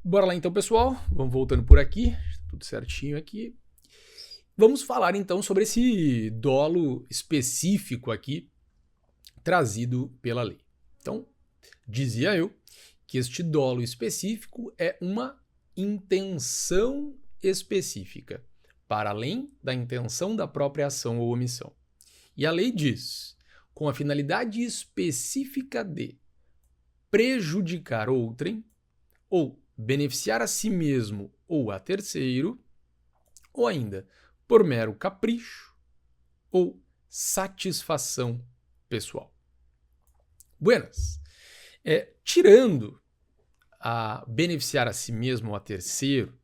Bora lá então, pessoal. Vamos voltando por aqui. Tudo certinho aqui. Vamos falar então sobre esse dolo específico aqui trazido pela lei. Então, dizia eu que este dolo específico é uma intenção específica, para além da intenção da própria ação ou omissão. E a lei diz, com a finalidade específica de prejudicar outrem, ou beneficiar a si mesmo ou a terceiro, ou ainda por mero capricho ou satisfação pessoal. Buenas. Tirando a beneficiar a si mesmo ou a terceiro,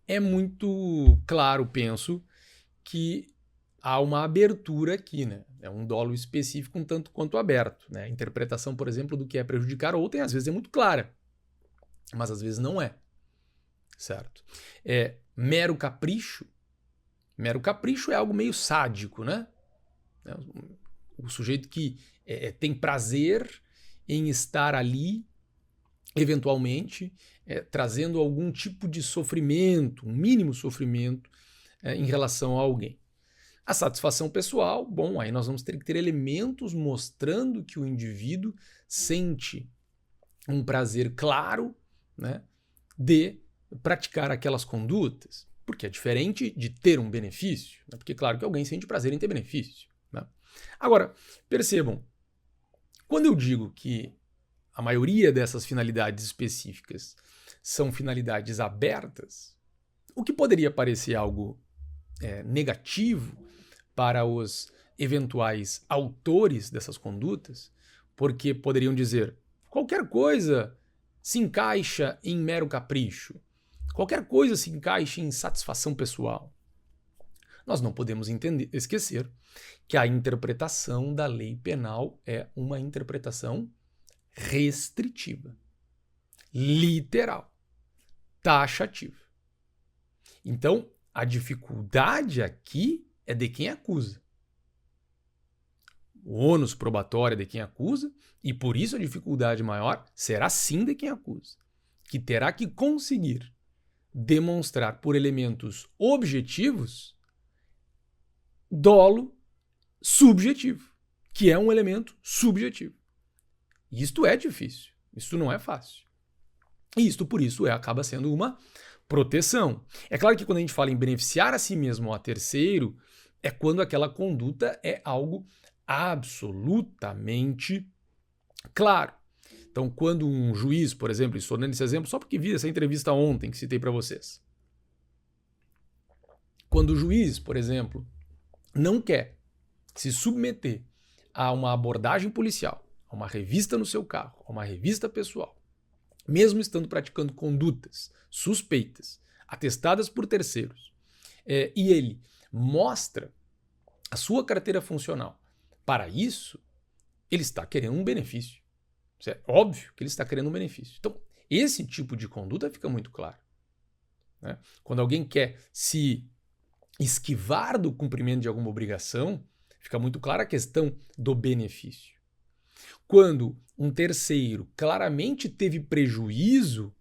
é muito claro, penso, que há uma abertura aqui, né? É um dolo específico um tanto quanto aberto, né? A interpretação, por exemplo, do que é prejudicar outrem, às vezes é muito clara, mas às vezes não é, certo? Mero capricho é algo meio sádico, né? O sujeito que tem prazer em estar ali, eventualmente, trazendo algum tipo de sofrimento, um mínimo sofrimento em relação a alguém. A satisfação pessoal, bom, aí nós vamos ter que ter elementos mostrando que o indivíduo sente um prazer claro, né, de praticar aquelas condutas, porque é diferente de ter um benefício, né, porque claro que alguém sente prazer em ter benefício. Né? Agora, percebam, quando eu digo que a maioria dessas finalidades específicas são finalidades abertas, o que poderia parecer algo negativo para os eventuais autores dessas condutas, porque poderiam dizer qualquer coisa se encaixa em mero capricho, qualquer coisa se encaixa em satisfação pessoal. Nós não podemos esquecer que a interpretação da lei penal é uma interpretação restritiva, literal, taxativa. Então, a dificuldade aqui é de quem acusa. O ônus probatório é de quem acusa, e por isso a dificuldade maior será sim de quem acusa, que terá que conseguir demonstrar por elementos objetivos dolo subjetivo, que é um elemento subjetivo. E isto é difícil, isto não é fácil. E isto, por isso, acaba sendo uma proteção. É claro que quando a gente fala em beneficiar a si mesmo ou a terceiro, é quando aquela conduta é algo absolutamente claro. Então, quando um juiz, por exemplo, estou dando esse exemplo só porque vi essa entrevista ontem que citei para vocês. Quando o juiz, por exemplo, não quer se submeter a uma abordagem policial, a uma revista no seu carro, a uma revista pessoal, mesmo estando praticando condutas suspeitas, atestadas por terceiros, e ele mostra a sua carteira funcional para isso, ele está querendo um benefício. Isso é óbvio que ele está querendo um benefício. Então, esse tipo de conduta fica muito claro. Né? Quando alguém quer se esquivar do cumprimento de alguma obrigação, fica muito clara a questão do benefício. Quando um terceiro claramente teve prejuízo,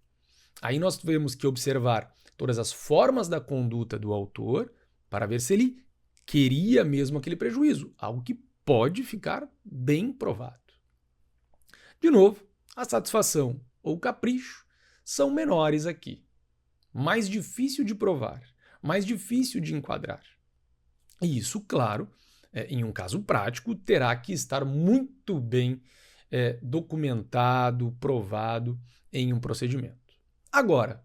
aí nós temos que observar todas as formas da conduta do autor para ver se ele queria mesmo aquele prejuízo, algo que pode ficar bem provado. De novo, a satisfação ou capricho são menores aqui, mais difícil de provar, mais difícil de enquadrar. E isso, claro, em um caso prático, terá que estar muito bem documentado, provado em um procedimento. Agora,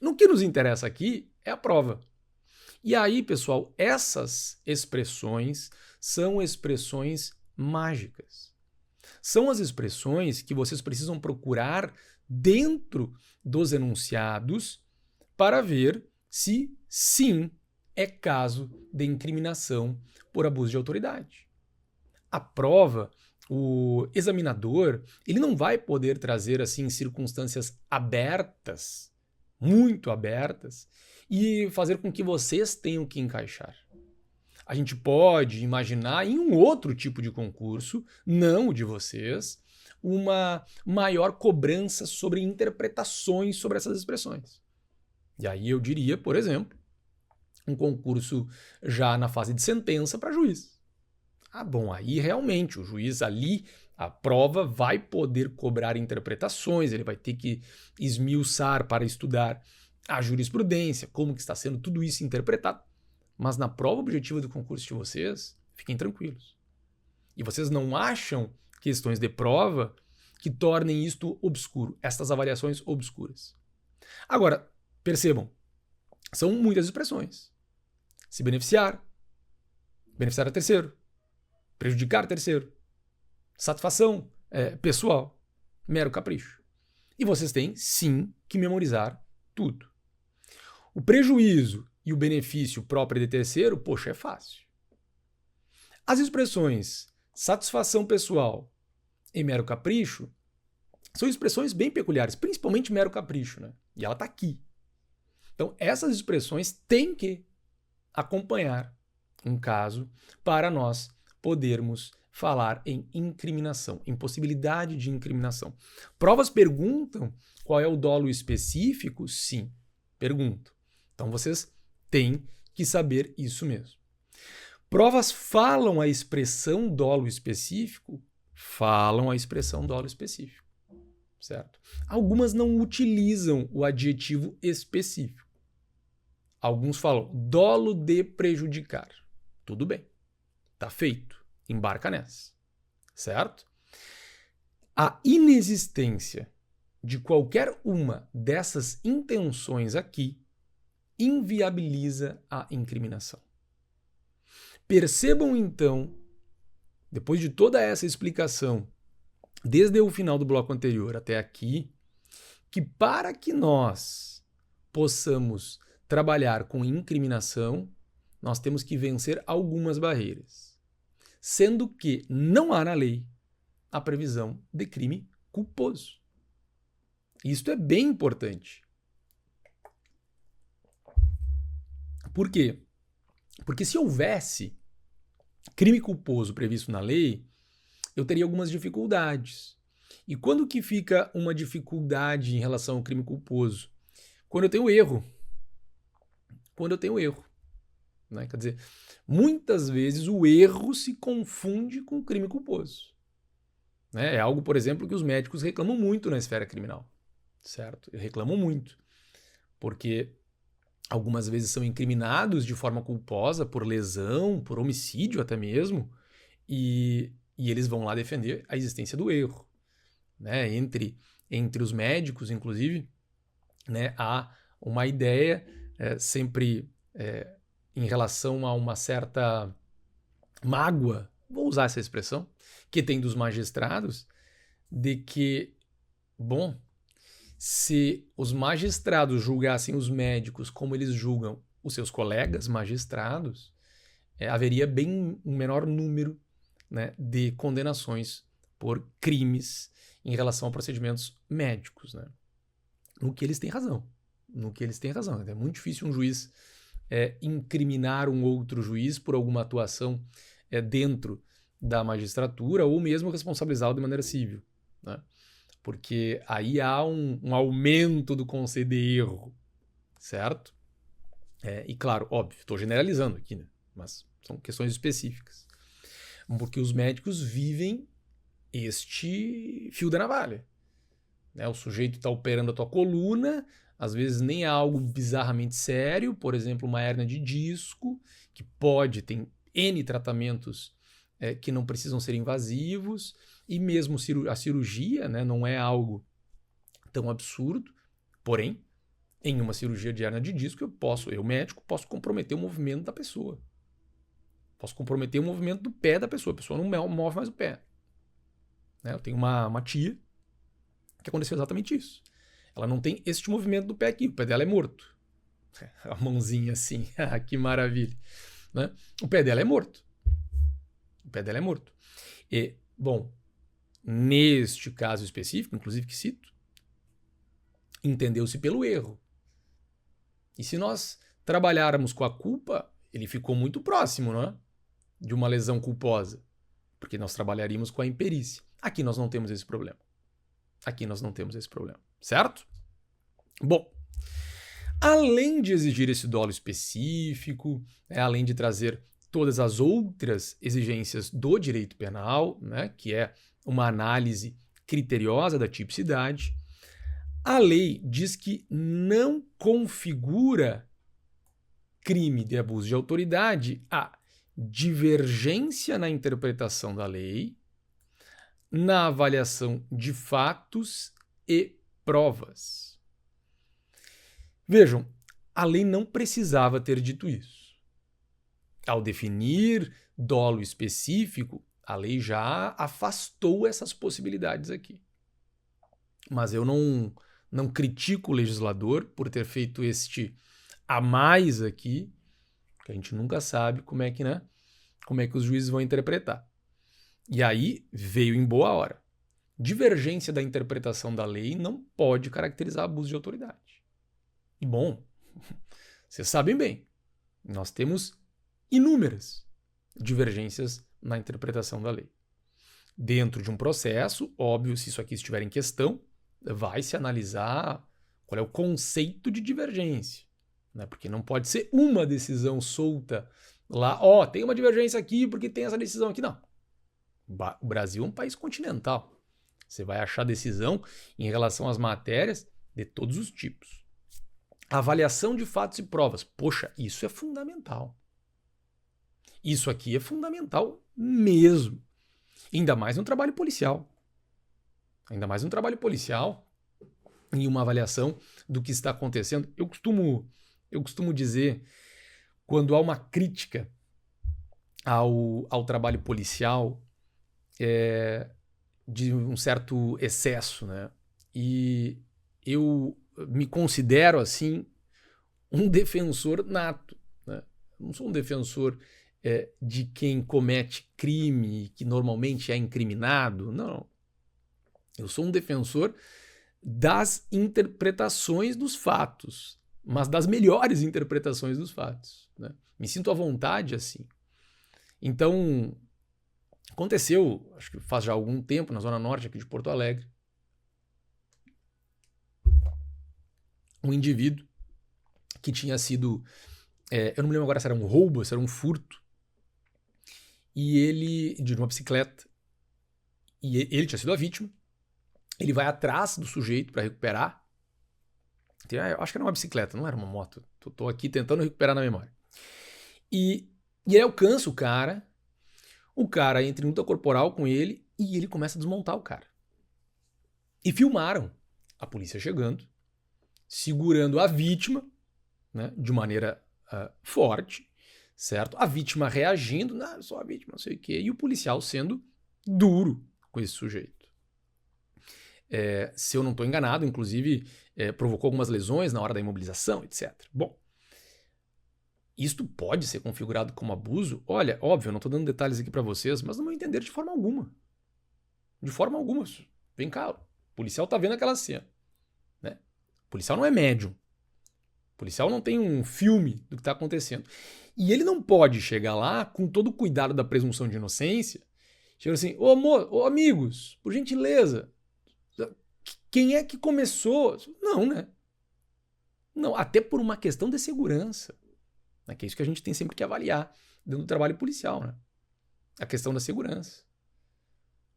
no que nos interessa aqui é a prova. E aí, pessoal, essas expressões são expressões mágicas. São as expressões que vocês precisam procurar dentro dos enunciados para ver se, sim, é caso de incriminação por abuso de autoridade. A prova, o examinador, ele não vai poder trazer assim circunstâncias abertas, muito abertas, e fazer com que vocês tenham que encaixar. A gente pode imaginar em um outro tipo de concurso, não o de vocês, uma maior cobrança sobre interpretações sobre essas expressões. E aí eu diria, por exemplo, um concurso já na fase de sentença para juiz. Ah, bom, aí realmente o juiz ali, a prova vai poder cobrar interpretações, ele vai ter que esmiuçar para estudar a jurisprudência, como que está sendo tudo isso interpretado. Mas na prova objetiva do concurso de vocês, fiquem tranquilos. E vocês não acham questões de prova que tornem isto obscuro, estas avaliações obscuras. Agora, percebam, são muitas expressões. Se beneficiar, beneficiar a terceiro, prejudicar terceiro, satisfação pessoal, mero capricho. E vocês têm, sim, que memorizar tudo. O prejuízo e o benefício próprio de terceiro, poxa, é fácil. As expressões satisfação pessoal e mero capricho são expressões bem peculiares, principalmente mero capricho, né? E ela está aqui. Então, essas expressões têm que acompanhar um caso para nós podermos falar em incriminação, em possibilidade de incriminação. Provas perguntam qual é o dolo específico? Sim, perguntam. Então vocês têm que saber isso mesmo. Provas falam a expressão dolo específico? Falam a expressão dolo específico, certo? Algumas não utilizam o adjetivo específico. Alguns falam dolo de prejudicar. Tudo bem, tá feito, embarca nessa, certo? A inexistência de qualquer uma dessas intenções aqui inviabiliza a incriminação. Percebam então, depois de toda essa explicação, desde o final do bloco anterior até aqui, que para que nós possamos trabalhar com incriminação, nós temos que vencer algumas barreiras, sendo que não há na lei a previsão de crime culposo. Isto é bem importante. Por quê? Porque se houvesse crime culposo previsto na lei, eu teria algumas dificuldades. E quando que fica uma dificuldade em relação ao crime culposo? Quando eu tenho erro. Quando eu tenho erro. Né? Quer dizer, muitas vezes o erro se confunde com o crime culposo. Né? É algo, por exemplo, que os médicos reclamam muito na esfera criminal. Certo? Reclamam muito. Porque algumas vezes são incriminados de forma culposa por lesão, por homicídio até mesmo, e eles vão lá defender a existência do erro. Né? Entre os médicos, inclusive, né, há uma ideia sempre em relação a uma certa mágoa, vou usar essa expressão, que tem dos magistrados, de que, bom, se os magistrados julgassem os médicos como eles julgam os seus colegas magistrados, haveria bem um menor número, né, de condenações por crimes em relação a procedimentos médicos. Né? No que eles têm razão. É muito difícil um juiz incriminar um outro juiz por alguma atuação dentro da magistratura ou mesmo responsabilizá-lo de maneira civil. Né? Porque aí há um aumento do conceito de erro, certo? E claro, óbvio, estou generalizando aqui, né? Mas são questões específicas. Porque os médicos vivem este fio da navalha. Né? O sujeito está operando a tua coluna, às vezes nem é algo bizarramente sério, por exemplo, uma hérnia de disco, que tem N tratamentos que não precisam ser invasivos, e mesmo a cirurgia, né, não é algo tão absurdo, porém, em uma cirurgia de hérnia de disco, eu médico, posso comprometer o movimento da pessoa. Posso comprometer o movimento do pé da pessoa. A pessoa não move mais o pé. Né? Eu tenho uma tia que aconteceu exatamente isso. Ela não tem este movimento do pé aqui, o pé dela é morto. A mãozinha assim, que maravilha. Né? O pé dela é morto. E, bom, neste caso específico, inclusive que cito, entendeu-se pelo erro. E se nós trabalharmos com a culpa, ele ficou muito próximo, não é? De uma lesão culposa, porque nós trabalharíamos com a imperícia. Aqui nós não temos esse problema. Aqui nós não temos esse problema, certo? Bom, além de exigir esse dolo específico, além de trazer todas as outras exigências do direito penal, né, que é uma análise criteriosa da tipicidade, a lei diz que não configura crime de abuso de autoridade a divergência na interpretação da lei, na avaliação de fatos e provas. Vejam, a lei não precisava ter dito isso. Ao definir dolo específico, a lei já afastou essas possibilidades aqui. Mas eu não critico o legislador por ter feito este a mais aqui, que a gente nunca sabe como é que os juízes vão interpretar. E aí veio em boa hora. Divergência da interpretação da lei não pode caracterizar abuso de autoridade. E bom, vocês sabem bem, nós temos inúmeras divergências na interpretação da lei. Dentro de um processo, óbvio, se isso aqui estiver em questão, vai se analisar qual é o conceito de divergência, né? Porque não pode ser uma decisão solta lá, tem uma divergência aqui porque tem essa decisão aqui. Não. O Brasil é um país continental. Você vai achar decisão em relação às matérias de todos os tipos. Avaliação de fatos e provas. Poxa, isso é fundamental. Isso aqui é fundamental mesmo. Ainda mais no trabalho policial. Ainda mais no trabalho policial, em uma avaliação do que está acontecendo. Eu costumo dizer, quando há uma crítica ao trabalho policial, de um certo excesso, né? E eu me considero, assim, um defensor nato, né? Não sou um defensor de quem comete crime, que normalmente é incriminado, não. Eu sou um defensor das interpretações dos fatos, mas das melhores interpretações dos fatos, né? Me sinto à vontade assim. Então, aconteceu, acho que faz já algum tempo, na Zona Norte aqui de Porto Alegre, um indivíduo que tinha sido, eu não me lembro agora se era um roubo, se era um furto, e ele, de uma bicicleta, e ele tinha sido a vítima, ele vai atrás do sujeito para recuperar, eu acho que era uma bicicleta, não era uma moto, tô aqui tentando recuperar na memória, e ele alcança o cara entra em luta corporal com ele e ele começa a desmontar o cara. E filmaram a polícia chegando, segurando a vítima, né, de maneira forte, certo? A vítima reagindo, não, eu sou a vítima, não sei o quê, e o policial sendo duro com esse sujeito. Se eu não estou enganado, inclusive provocou algumas lesões na hora da imobilização, etc. Bom, isto pode ser configurado como abuso? Olha, óbvio, eu não estou dando detalhes aqui para vocês, mas não vou entender de forma alguma. De forma alguma. Vem cá, o policial está vendo aquela cena, né? O policial não é médium. O policial não tem um filme do que está acontecendo. E ele não pode chegar lá com todo o cuidado da presunção de inocência, chega assim, ô amigos, por gentileza, quem é que começou? Não, né? Não, até por uma questão de segurança. Que é isso que a gente tem sempre que avaliar dentro do trabalho policial, né? A questão da segurança.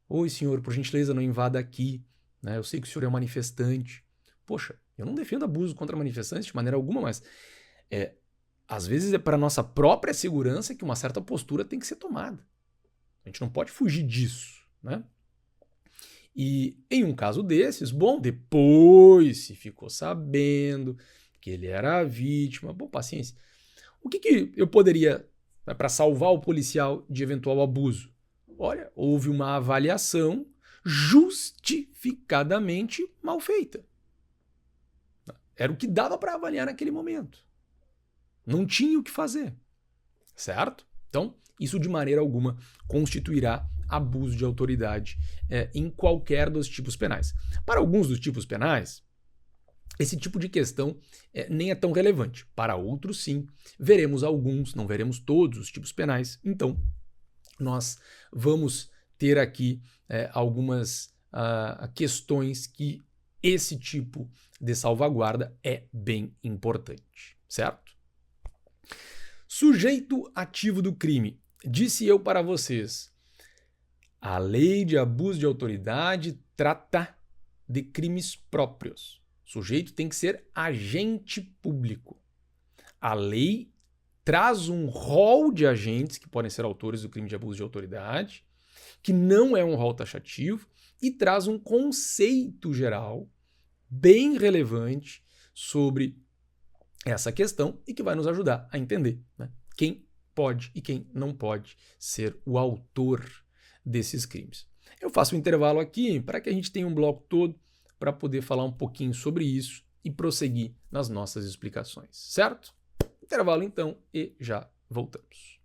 Oi, senhor, por gentileza, não invada aqui, né? Eu sei que o senhor é um manifestante. Poxa, eu não defendo abuso contra manifestantes de maneira alguma, mas às vezes é para a nossa própria segurança que uma certa postura tem que ser tomada. A gente não pode fugir disso, né? E em um caso desses, bom, depois se ficou sabendo que ele era a vítima, bom, paciência. O que eu poderia, para salvar o policial de eventual abuso? Olha, houve uma avaliação justificadamente mal feita. Era o que dava para avaliar naquele momento. Não tinha o que fazer, certo? Então, isso de maneira alguma constituirá abuso de autoridade em qualquer dos tipos penais. Para alguns dos tipos penais, esse tipo de questão nem é tão relevante. Para outros, sim. Veremos alguns, não veremos todos os tipos penais. Então, nós vamos ter aqui algumas questões que esse tipo de salvaguarda é bem importante, certo? Sujeito ativo do crime. Disse eu para vocês, a lei de abuso de autoridade trata de crimes próprios. O sujeito tem que ser agente público. A lei traz um rol de agentes que podem ser autores do crime de abuso de autoridade, que não é um rol taxativo, e traz um conceito geral bem relevante sobre essa questão e que vai nos ajudar a entender, né, quem pode e quem não pode ser o autor desses crimes. Eu faço um intervalo aqui para que a gente tenha um bloco todo para poder falar um pouquinho sobre isso e prosseguir nas nossas explicações, certo? Intervalo então e já voltamos.